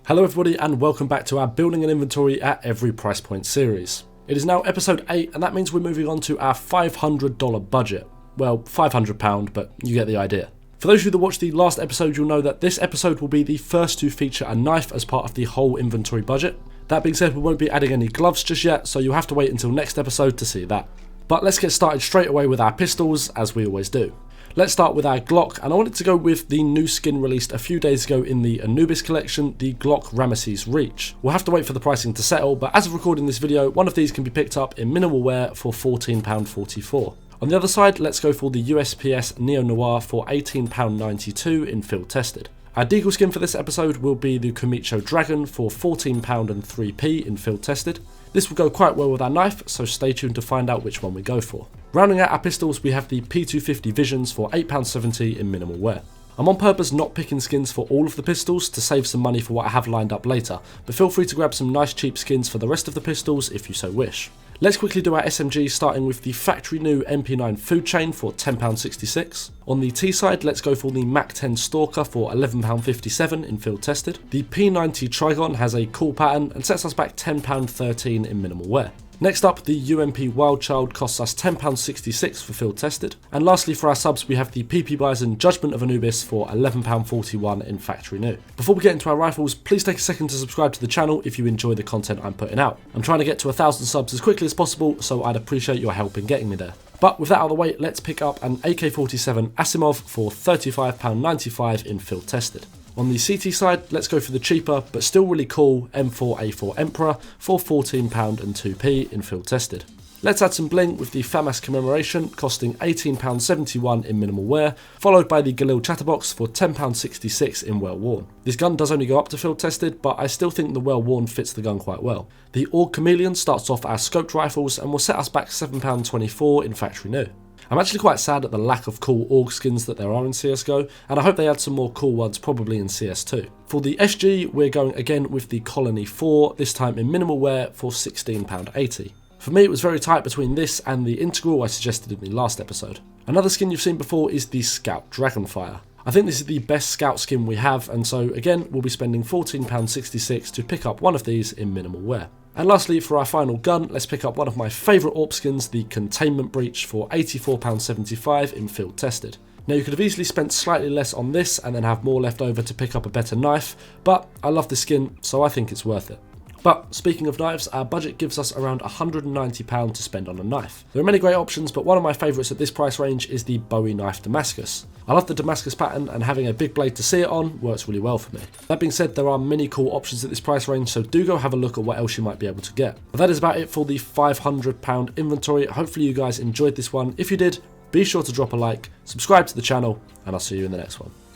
Hello everybody and welcome back to our Building an Inventory at Every Price Point series. It is now episode 8 and that means we're moving on to our $500 budget. Well, £500, but you get the idea. For those of you that watched the last episode, you'll know that this episode will be the first to feature a knife as part of the whole inventory budget. That being said, we won't be adding any gloves just yet, so you'll have to wait until next episode to see that. But let's get started straight away with our pistols, as we always do. Let's start with our Glock, and I wanted to go with the new skin released a few days ago in the Anubis collection, the Glock Ramesses Reach. We'll have to wait for the pricing to settle, but as of recording this video, one of these can be picked up in minimal wear for £14.44. On the other side, let's go for the USPS Neo Noir for £18.92 in field tested. Our Deagle skin for this episode will be the Kumicho Dragon for £14.03 in field tested. This will go quite well with our knife, so stay tuned to find out which one we go for. Rounding out our pistols, we have the P250 Visions for £8.70 in minimal wear. I'm on purpose not picking skins for all of the pistols to save some money for what I have lined up later, but feel free to grab some nice cheap skins for the rest of the pistols if you so wish. Let's quickly do our SMG, starting with the factory new MP9 Food Chain for £10.66. On the T side, let's go for the Mac 10 Stalker for £11.57 in field tested. The P90 Trigon has a cool pattern and sets us back £10.13 in minimal wear. Next up, the UMP Wildchild costs us £10.66 for field tested. And lastly, for our subs, we have the PP Bison Judgment of Anubis for £11.41 in factory new. Before we get into our rifles, please take a second to subscribe to the channel if you enjoy the content I'm putting out. I'm trying to get to 1,000 subs as quickly as possible, so I'd appreciate your help in getting me there. But with that out of the way, let's pick up an AK-47 Asimov for £35.95 in field tested. On the CT side, let's go for the cheaper but still really cool M4A4 Emperor for £14.02 in field tested. Let's add some bling with the FAMAS Commemoration costing £18.71 in minimal wear, followed by the Galil Chatterbox for £10.66 in well worn. This gun does only go up to field tested, but I still think the well worn fits the gun quite well. The Org Chameleon starts off our scoped rifles and will set us back £7.24 in factory new. I'm actually quite sad at the lack of cool AUG skins that there are in CSGO, and I hope they add some more cool ones probably in CS2. For the SG, we're going again with the Colony 4, this time in minimal wear for £16.80. For me, it was very tight between this and the Integral I suggested in the last episode. Another skin you've seen before is the Scout Dragonfire. I think this is the best Scout skin we have, and so again, we'll be spending £14.66 to pick up one of these in minimal wear. And lastly, for our final gun, let's pick up one of my favourite AWP skins, the Containment Breach for £84.75 in field tested. Now you could have easily spent slightly less on this and then have more left over to pick up a better knife, but I love the skin, so I think it's worth it. But speaking of knives, our budget gives us around £190 to spend on a knife. There are many great options, but one of my favourites at this price range is the Bowie Knife Damascus. I love the Damascus pattern, and having a big blade to see it on works really well for me. That being said, there are many cool options at this price range, so do go have a look at what else you might be able to get. But that is about it for the £500 inventory. Hopefully you guys enjoyed this one. If you did, be sure to drop a like, subscribe to the channel, and I'll see you in the next one.